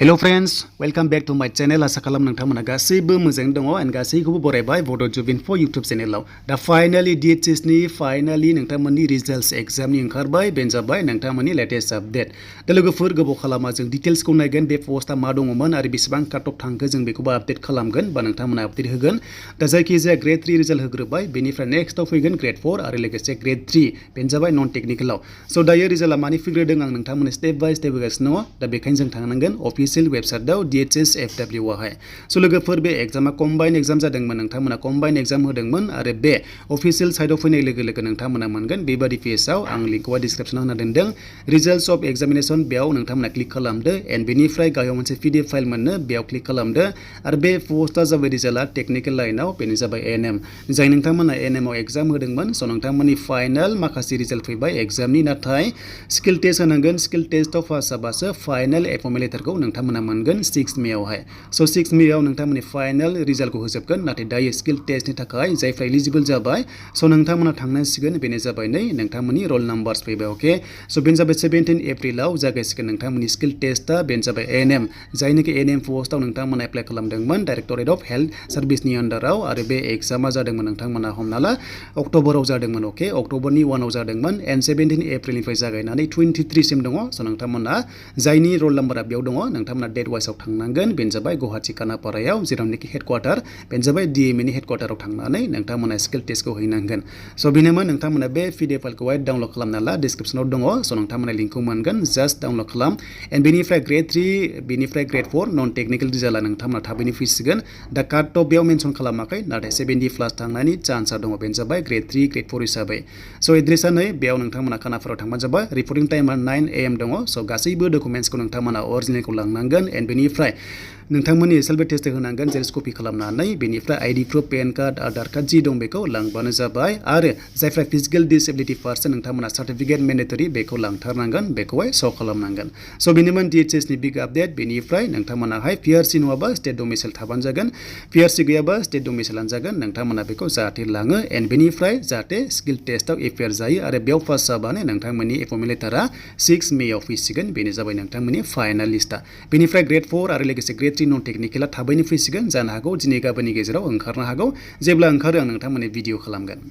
Hello friends, welcome back to my channel. Asa kalam nangtamana gasaibo mojang dङ and gasaikौबो बरायबाय Bodo Info YouTube channel दा finally DHS नि finally नोंथांमोननि results exam नि ओंखारबाय बेनो जाबाय नोंथांमोननि latest update दा लोगोफोर गोबाव खालामा जों डिटेल्स खौ नायगोन बे पोस्टआ मा दङमोन आरो बेसेबां काट अफ थांखो जों बेखौबो आपडेट खालामगोन बा नोंथांमोना आपडेट होगोन दा जायखि जाया ग्रेड 3 रिजाल्ट होग्रोबाय बेनिफ्राय नेक्स्ट आव फैगोन ग्रेड 4 आरो लोगोसे ग्रेड 3 बेनो जाबाय नन टेक्निकलाव सो दायो रिजाल्टआ मानि फैग्रोदों आं नोंथांमोननो स्टेप बाय स्टेप होगासिनो दङ दा बेखायनो जों थांनांगोन अफिशियेल वेबसाइटआव DHSFW आवहाय सो लोगोफोर बे एग्जामा कम्बाइन एग्जाम जादोंमोन नोंथांमोना कम्बाइन एग्जाम होदोंमोन आरो बे अफिशियेल साइटआव फैनाय लोगो लोगो नोंथांमोना मोनगोन बेबादि पेजआव आं लिंकखौ डिसक्रिप्शनाव होना दोनदों रिजल्ट्स अफ एग्जामिनेशन बेयाव नोंथांमोना क्लिक खालामदो एन्ड बेनिफ्राय गाहायाव मोनसे PDF फाइल मोननो बेयाव क्लिक खालामदो आरो बे पोस्टआ जाबाय रिजाल्टआ टेक्निकल लाइनाव बेनो जाबाय ANM जाय नोंथांमोना ANM आव एग्जाम होदोंमोन सो नोंथांमोननि फाइनाल माखासे रिजाल्ट फैबाय एग्जामनि नाथाय स्किल टेस्ट होनांगोन स्किल टेस्टआव पास जाबासो फाइनाल एपइन्टमेन्ट लेटारखौ नोंथांमोना मोनगोन 6 मे आवहाय सो 6 मे आव नोंथांमोननि फाइनाल रिजाल्टखौ होजोबगोन नाथाय दायो स्किल टेस्टनि थाखाय जायफ्रा एलिजिबल जाबाय सो नोंथांमोना थांनांसिगोन बेनो जाबाय नै नोंथांमोननि रोल नाम्बार्स फैबाय ओके सो बेनो जाबाय 17 एप्रिलाव जागायसिगोन नोंथांमोननि स्किल टेस्टआ बेनो जाबाय ANM जायनोखि ANM पोस्टआव नोंथांमोना एप्लाइ खालामदोंमोन डाइरेक्टरेट अफ हेल्थ सार्भिसनि आन्डाराव आरो बे एग्जामा जादोंमोन नोंथांमोना हमना ला अक्ट'बराव जादोंमोन ओके अक्ट'बरनि 1 आव जादोंमोन एन्ड 17 एप्रिलनिफ्राय जागायनानै 23 सिम दङ सो नोंथांमोना जायनि रोल नाम्बारा बेयाव दङ नोंथांमोना डेट वाइसआव थांनांगोन बेनो जाबाय गुवाहाटी खानापारायाव जेरावनोखि हेडक्वार्टार बेनो जाबाय DME नि हेडक्वार्टाराव थांनानै नोंथांमोना स्किल टेस्टखौ हैनांगोन सो बेनोमोन नोंथांमोना बे PDF फाइलखौहाय डाउनलड खालामना ला डिसक्रिप्शनाव दङ सो नोंथांमोना लिंकखौ मोनगोन जास्ट डाउनलड खालाम एन्ड बेनिफ्राय ग्रेड 3 बेनिफ्राय ग्रेड 4 नन टेक्निकल रिजाल्टआ नोंथांमोना थाबैनो फैसिगोन दा काट अफ बेयाव मेनसन खालामाखै नाथाय 70 प्लास थांनायनि चान्सआ दङ बेनो जाबाय ग्रेड 3 ग्रेड 4 हिसाबै सो एड्रेसआ नै बेयाव नोंथांमोना खानापारायाव थांबानो जाबाय रिपर्टिं टाइमआ 9 AM दङ सो गासैबो डकुमेन्ट्सखौ नोंथांमोना अरिजिनेलखौ लांनांगोन एन्ड बेनिफ्राय नोंथांमोननि सेल्फ टेस्ट होनांगोन जेरक्स कपि खालामनानै beneficiary ID proof PAN card Aadhaar card जि दं बेखौ लांबानो जाबाय आरो जायफ्रा फिजिकल डिसेबिलिटि पार्सन नोंथांमोना सार्टिफिकेट मेन्डेटरि बेखौ लांथारनांगोन बेखौहाय श' खालामनांगोन सो बेनोमोन DHS नि बिग आपडेट बेनिफ्राय नोंथांमोनाहाय PRC नङाबा स्टेट डोमिसाइल थाबानो जागोन PRC गैयाबा स्टेट डोमिसाइलानो जागोन नोंथांमोना बेखौ जाहाथे लाङो एन्ड बेनिफ्राय जाहाथे स्किल टेस्टआव एपियार जायो आरो बेयाव पास जाबानो नोंथांमोननि एपइन्टमेन्ट लेटारा 6 मे आव फैसिगोन बेनो जाबाय नोंथांमोननि फाइनाल लिस्टआ बेनिफ्राय ग्रेड 4 आरो लोगोसे ग्रेड 3 नन टेक्निकेला थाबैनो फैसिगोन जानो हागौ दिनै गाबोननि गेजेराव ओंखारनो हागौ जेब्ला ओंखारो आं नोंथांमोननो भिडिअ खालामगोन